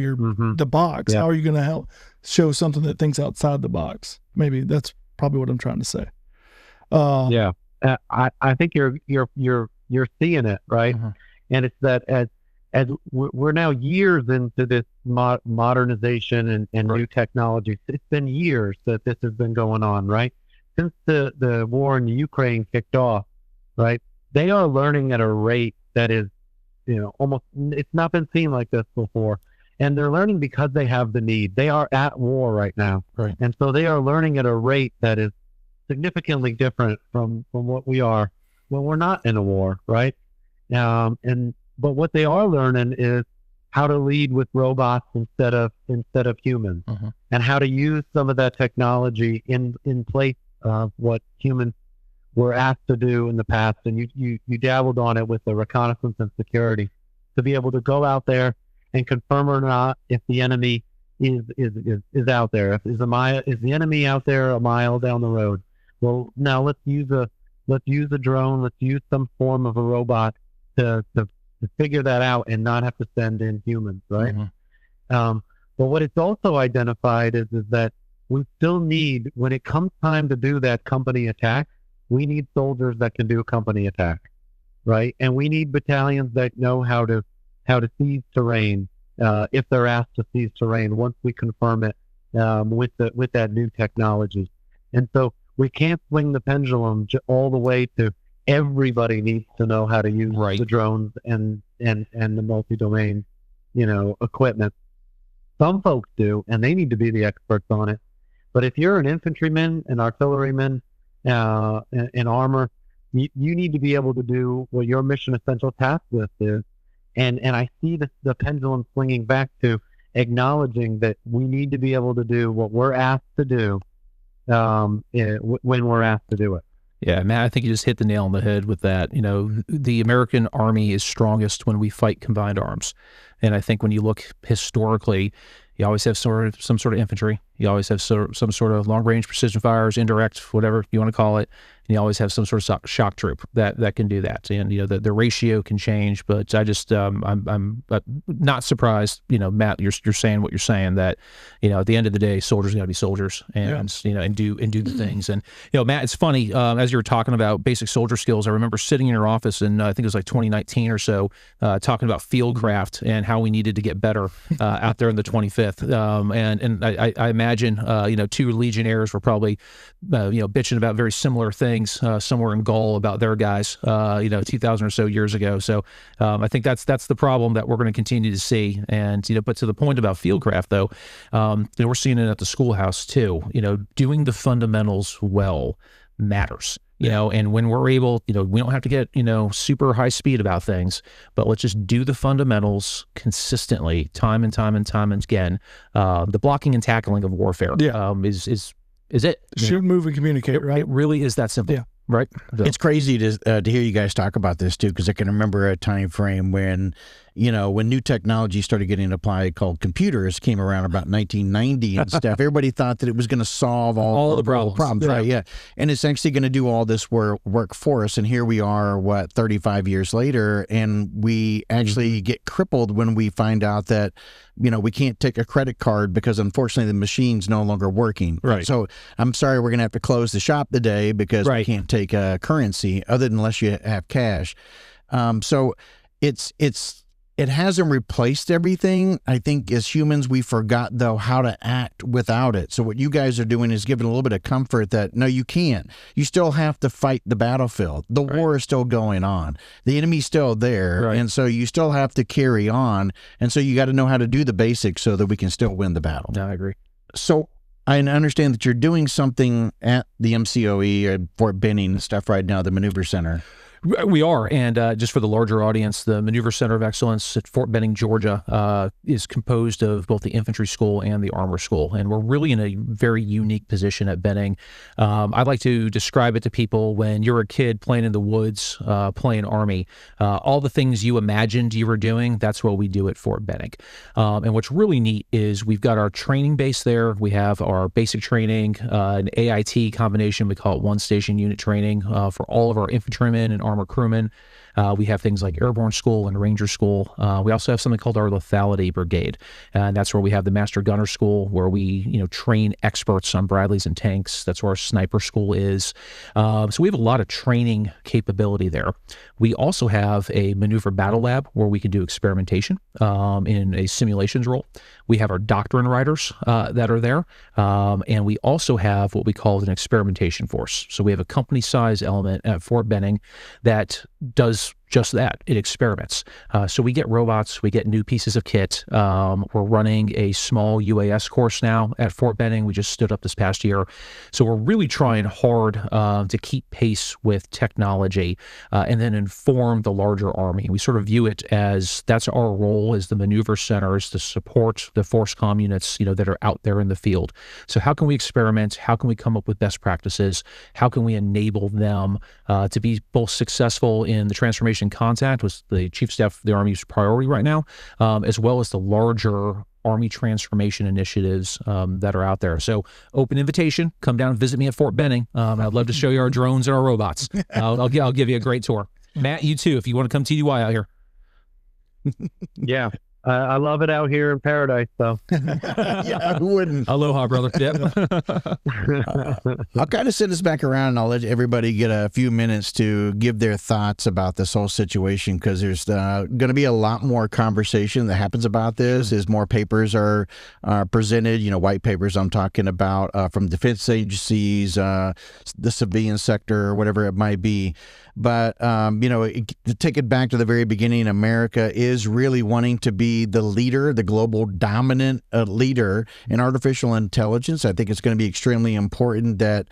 the box, how are you going to help show something that thinks outside the box? Maybe that's probably what I'm trying to say. I think you're seeing it, right? And it's that as we're now years into this modernization and new technologies. It's been years that this has been going on, right? Since the war in Ukraine kicked off, right? They are learning at a rate that is, almost, it's not been seen like this before. And they're learning because they have the need. They are at war right now. Right. And so they are learning at a rate that is significantly different from what we are when we're not in a war, right? But what they are learning is how to lead with robots instead of humans, and how to use some of that technology in place of what humans were asked to do in the past. And you dabbled on it with the reconnaissance and security to be able to go out there and confirm or not if the enemy is out there. Is the enemy out there a mile down the road? Well, now let's use a drone. Let's use some form of a robot to figure that out and not have to send in humans, right? But what it's also identified is that we still need, when it comes time to do that company attack, we need soldiers that can do company attack, right? And we need battalions that know how to seize terrain if they're asked to seize terrain once we confirm it with that new technology. And so we can't swing the pendulum all the way to everybody needs to know how to use the drones and the multi-domain, equipment. Some folks do, and they need to be the experts on it. But if you're an infantryman, an artilleryman, in armor, you need to be able to do what your mission essential task list is. And I see the pendulum swinging back to acknowledging that we need to be able to do what we're asked to do when we're asked to do it. Yeah, Matt, I think you just hit the nail on the head with that. The American Army is strongest when we fight combined arms. And I think when you look historically, you always have some sort of infantry. You always have some sort of long-range precision fires, indirect, whatever you want to call it. And you always have some sort of shock troop that can do that. And, the ratio can change. But I just, I'm not surprised, Matt, you're saying what you're saying, that, at the end of the day, soldiers got to be soldiers and, and do the things. And, Matt, it's funny, as you were talking about basic soldier skills, I remember sitting in your office in, I think it was 2019 or so, talking about fieldcraft and how we needed to get better out there in the 25th. And I imagine, two Legionnaires were probably, bitching about very similar things somewhere in Gaul about their guys, 2,000 or so years ago. So I think that's the problem that we're going to continue to see. And, but to the point about fieldcraft, though, we're seeing it at the schoolhouse too. Doing the fundamentals well matters. And when we're able, we don't have to get, super high speed about things, but let's just do the fundamentals consistently, time and time again. The blocking and tackling of warfare is it. Shoot, move, and communicate, right? It really is that simple. Yeah. Right. It's crazy to hear you guys talk about this too, because I can remember a time frame when new technology started getting applied, called computers, came around about 1990 and stuff. Everybody thought that it was going to solve all the problems, right? Yeah, and it's actually going to do all this work for us. And here we are, 35 years later, and we actually get crippled when we find out that we can't take a credit card because unfortunately the machine's no longer working. Right. So I'm sorry, we're going to have to close the shop today because we can't take currency unless you have cash. So it hasn't replaced everything. I think as humans, we forgot, though, how to act without it. So what you guys are doing is giving a little bit of comfort that, no, you can't. You still have to fight the battlefield. The war is still going on. The enemy's still there. Right. And so you still have to carry on. And so you got to know how to do the basics so that we can still win the battle. No, I agree. So I understand that you're doing something at the MCOE at Fort Benning and stuff right now, the Maneuver Center. We are, and just for the larger audience, the Maneuver Center of Excellence at Fort Benning, Georgia, is composed of both the infantry school and the armor school, and we're really in a very unique position at Benning. I like to describe it to people: when you're a kid playing in the woods, playing Army, all the things you imagined you were doing, that's what we do at Fort Benning. And what's really neat is we've got our training base there. We have our basic training, an AIT combination, we call it one station unit training, for all of our infantrymen and armor crewmen. We have things like Airborne School and Ranger School. We also have something called our Lethality Brigade, and that's where we have the Master Gunner School, where we train experts on Bradleys and tanks. That's where our Sniper School is. So we have a lot of training capability there. We also have a Maneuver Battle Lab where we can do experimentation in a simulations role. We have our doctrine writers that are there, and we also have what we call an experimentation force. So we have a company-size element at Fort Benning that does just that. It experiments. So we get robots, we get new pieces of kit. We're running a small UAS course now at Fort Benning. We just stood up this past year. So we're really trying hard to keep pace with technology and then inform the larger Army. We sort of view it as that's our role as the maneuver centers to support the force comm units, that are out there in the field. So how can we experiment? How can we come up with best practices? How can we enable them to be both successful in the transformation contact, was the Chief of Staff of the Army's priority right now, as well as the larger Army transformation initiatives that are out there. So open invitation, come down and visit me at Fort Benning. I'd love to show you our drones and our robots. I'll give you a great tour. Matt, you too, if you want to come TDY out here. Yeah. I love it out here in paradise, though. Yeah, who wouldn't? Aloha, brother. Yep. I'll kind of send us back around and I'll let everybody get a few minutes to give their thoughts about this whole situation, because there's going to be a lot more conversation that happens about this as more papers are presented, white papers I'm talking about from defense agencies, the civilian sector, or whatever it might be. But, to take it back to the very beginning, America is really wanting to be the leader, the global dominant leader in artificial intelligence. I think it's going to be extremely important that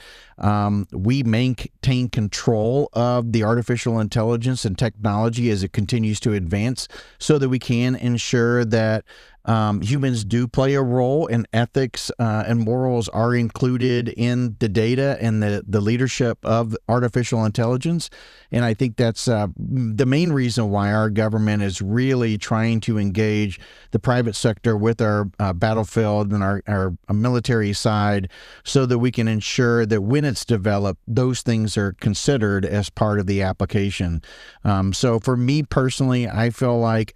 we maintain control of the artificial intelligence and technology as it continues to advance, so that we can ensure that humans do play a role, and ethics and morals are included in the data and the leadership of artificial intelligence. And I think that's the main reason why our government is really trying to engage the private sector with our battlefield and our military side, so that we can ensure that when it's developed, those things are considered as part of the application. So for me personally, I feel like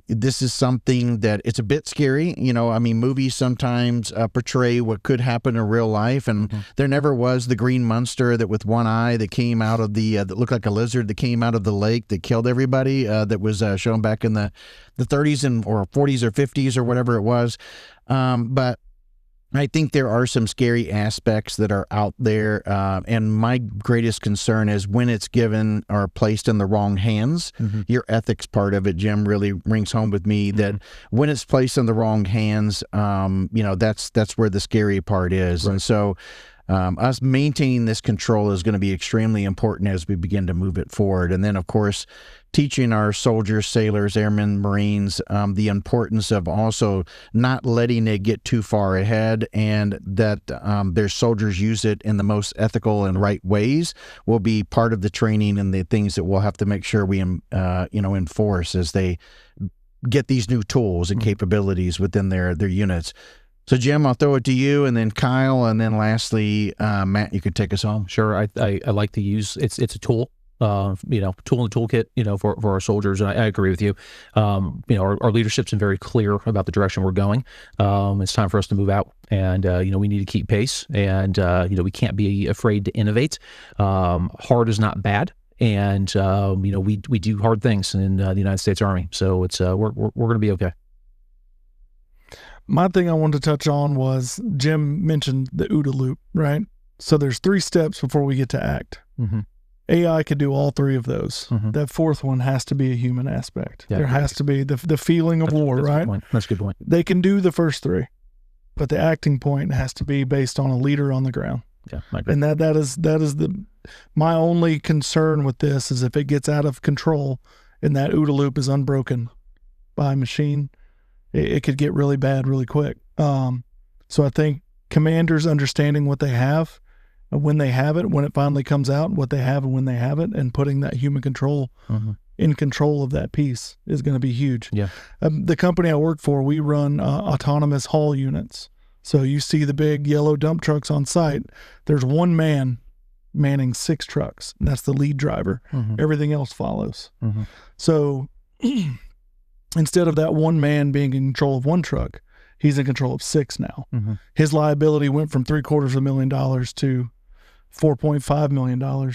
this is something that it's a bit scary. Movies sometimes portray what could happen in real life, and there never was the green monster that with one eye that came out of the that looked like a lizard that came out of the lake that killed everybody, that was shown back in the 30s or 40s or 50s or whatever it was. But I think there are some scary aspects that are out there, and my greatest concern is when it's given or placed in the wrong hands. Your ethics part of it, Jim, really rings home with me, that when it's placed in the wrong hands, that's where the scary part is. Right. And so us maintaining this control is going to be extremely important as we begin to move it forward. And then, of course, teaching our soldiers, sailors, airmen, Marines, the importance of also not letting it get too far ahead, and that their soldiers use it in the most ethical and right ways will be part of the training and the things that we'll have to make sure we enforce as they get these new tools and capabilities within their units. So, Jim, I'll throw it to you, and then Kyle, and then lastly, Matt, you could take us home. Sure. I like to use it's a tool. Tool in the toolkit, for our soldiers. And I agree with you. Our leadership's been very clear about the direction we're going. It's time for us to move out, and we need to keep pace, and we can't be afraid to innovate. Hard is not bad. And we do hard things in the United States Army, so it's we're going to be okay. My thing I wanted to touch on was Jim mentioned the OODA loop, right? So there's 3 steps before we get to act. Mm-hmm. AI could do all 3 of those. Mm-hmm. That 4th one has to be a human aspect. Yeah. There has to be the feeling of war, right? That's a good point. They can do the first 3, but the acting point has to be based on a leader on the ground. Yeah, I agree. And that is my only concern with this is if it gets out of control and that OODA loop is unbroken by a machine, it could get really bad really quick. So I think commanders understanding what they have, when they have it, when it finally comes out, what they have and when they have it, and putting that human control in control of that piece is going to be huge. Yeah. The company I work for, we run autonomous haul units. So you see the big yellow dump trucks on site. There's one man manning 6 trucks. And that's the lead driver. Everything else follows. So instead of that one man being in control of 1 truck, he's in control of 6 now. His liability went from $750,000 to $4.5 million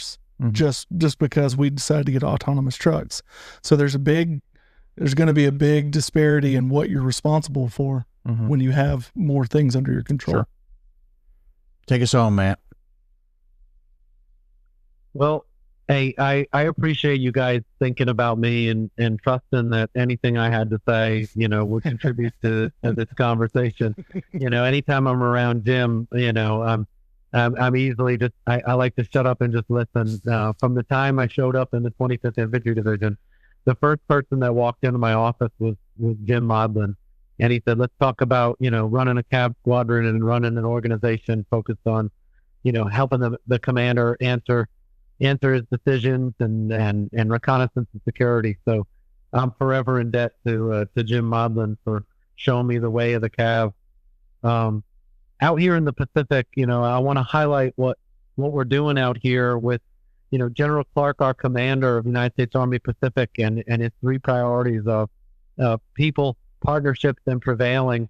just because we decided to get autonomous trucks. So there's going to be a big disparity in what you're responsible for when you have more things under your control. Sure. Take us home, Matt. Well, hey, I appreciate you guys thinking about me and trusting that anything I had to say, would contribute to this conversation. Anytime I'm around Jim, I'm easily just, I like to shut up and just listen. From the time I showed up in the 25th Infantry Division, the first person that walked into my office was Jim Modlin. And he said, let's talk about, running a cab squadron and running an organization focused on, helping the commander answer his decisions and reconnaissance and security. So I'm forever in debt to Jim Modlin for showing me the way of the cav. Out here in the Pacific, I want to highlight what we're doing out here with, General Clark, our commander of the United States Army Pacific, and his 3 priorities of people, partnerships, and prevailing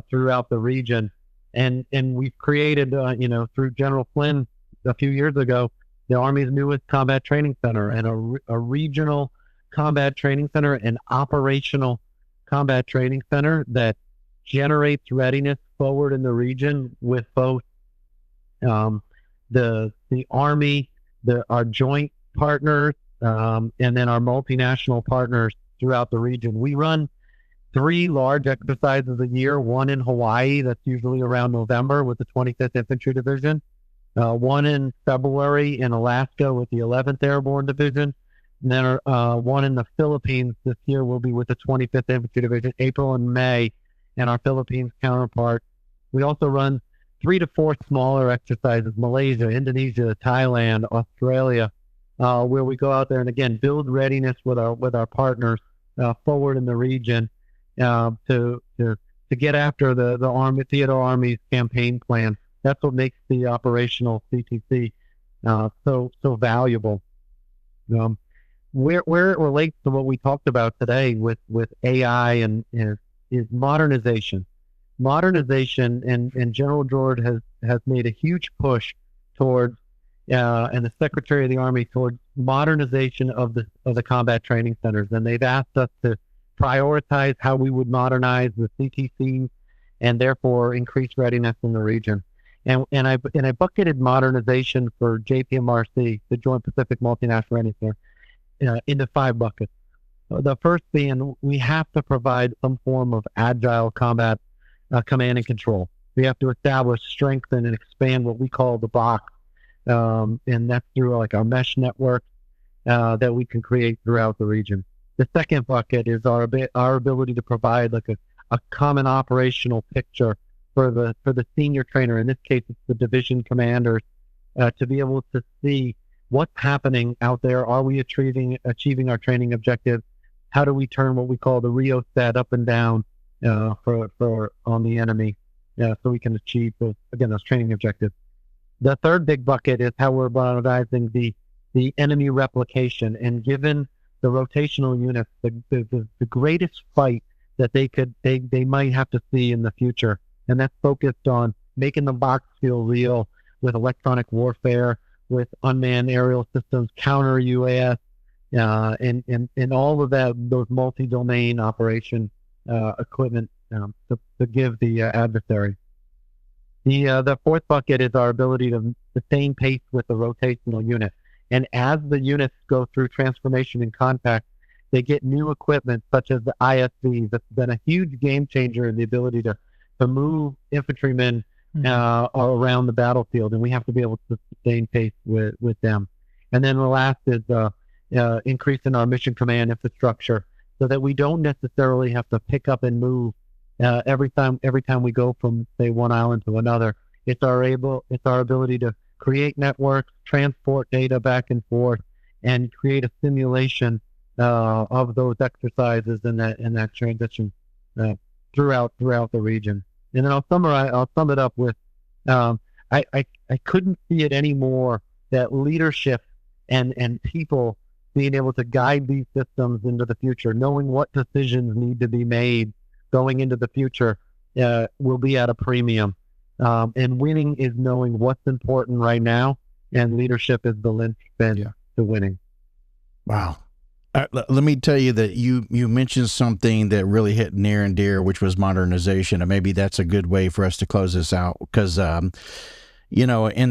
throughout the region. And we've created, through General Flynn a few years ago, the Army's newest combat training center and a regional combat training center and operational combat training center that generates readiness forward in the region with both the Army, our joint partners, and then our multinational partners throughout the region. We run 3 large exercises a year, one in Hawaii, that's usually around November with the 25th Infantry Division, one in February in Alaska with the 11th Airborne Division, and then one in the Philippines this year will be with the 25th Infantry Division, April and May, and our Philippines counterpart. We also run 3 to 4 smaller exercises, Malaysia, Indonesia, Thailand, Australia, where we go out there and again build readiness with our partners forward in the region to get after the Army, Theodore Army's campaign plan. That's what makes the operational CTC so valuable. Where it relates to what we talked about today with AI and is modernization. Modernization, and General George has made a huge push towards, and the Secretary of the Army, towards modernization of the combat training centers. And they've asked us to prioritize how we would modernize the CTC and therefore increase readiness in the region. And I bucketed modernization for JPMRC, the Joint Pacific Multinational Readiness Center, into 5 buckets. The first being we have to provide some form of agile combat command and control. We have to establish, strengthen, and expand what we call the box, and that's through like our mesh network that we can create throughout the region. The second bucket is our ability to provide like a common operational picture for the senior trainer. In this case, it's the division commanders, to be able to see what's happening out there. Are we achieving our training objectives? How do we turn what we call the rheostat up and down for on the enemy, so we can achieve those training objectives. The third big bucket is how we're modernizing the enemy replication, and given the rotational units, the greatest fight that they might have to see in the future, and that's focused on making the box feel real with electronic warfare, with unmanned aerial systems, counter UAS, and all of that, those multi-domain operation equipment to give the adversary. The fourth bucket is our ability to sustain pace with the rotational unit. And as the units go through transformation and contact, they get new equipment such as the ISVs. That's been a huge game changer in the ability to move infantrymen around the battlefield, and we have to be able to sustain pace with them. And then the last is increasing our mission command infrastructure so that we don't necessarily have to pick up and move every time we go from, say, one island to another. It's our ability to create networks, transport data back and forth, and create a simulation of those exercises and that transition throughout the region. And then I'll sum it up with I couldn't see it anymore that leadership and people being able to guide these systems into the future, knowing what decisions need to be made going into the future, will be at a premium. And winning is knowing what's important right now, and leadership is the linchpin to winning. Wow. Let me tell you that you mentioned something that really hit near and dear, which was modernization. And maybe that's a good way for us to close this out because, in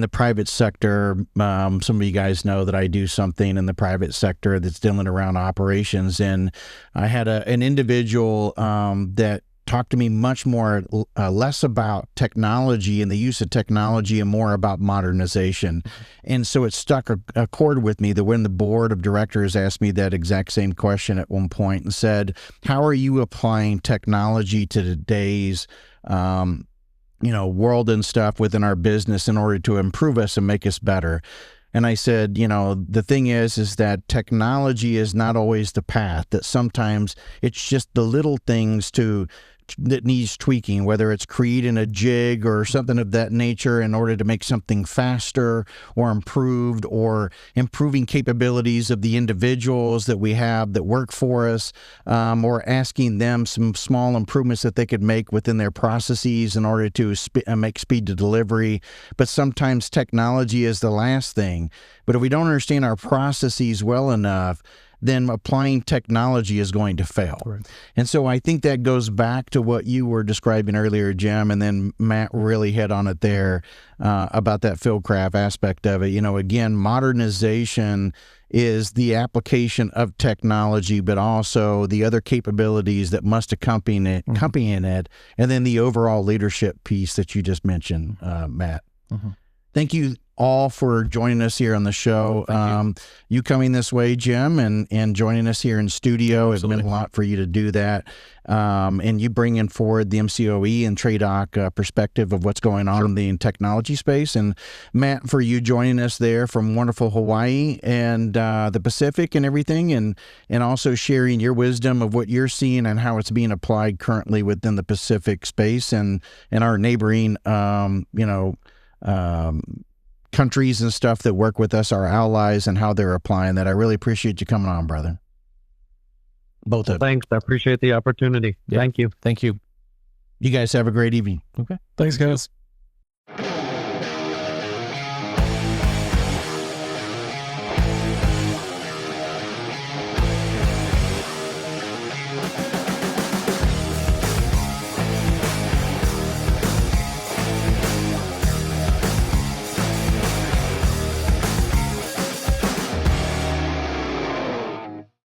the private sector, some of you guys know that I do something in the private sector that's dealing around operations. And I had an individual that talked to me much more, less about technology and the use of technology and more about modernization. And so it struck a chord with me that when the board of directors asked me that exact same question at one point and said, how are you applying technology to today's world and stuff within our business in order to improve us and make us better? And I said, the thing is that technology is not always the path, that sometimes it's just the little things that needs tweaking, whether it's creating a jig or something of that nature in order to make something faster or improved, or improving capabilities of the individuals that we have that work for us, or asking them some small improvements that they could make within their processes in order to make speed to delivery. But sometimes technology is the last thing. But if we don't understand our processes well enough, then applying technology is going to fail. Right. And so I think that goes back to what you were describing earlier, Jim, and then Matt really hit on it there about that fieldcraft aspect of it. Again, modernization is the application of technology, but also the other capabilities that must accompany it, and then the overall leadership piece that you just mentioned, Matt. Mm-hmm. Thank you all for joining us here on the show. You coming this way, Jim, and joining us here in studio. Absolutely. It meant a lot for you to do that. And you bringing forward the MCOE and TRADOC perspective of what's going on in the technology space. And Matt, for you joining us there from wonderful Hawaii and the Pacific and everything, and also sharing your wisdom of what you're seeing and how it's being applied currently within the Pacific space and our neighboring, countries and stuff that work with us, our allies, and how they're applying that. I really appreciate you coming on, brother. Both of you. Thanks. I appreciate the opportunity. Yeah. Thank you. Thank you. You guys have a great evening. Okay. Thanks, guys.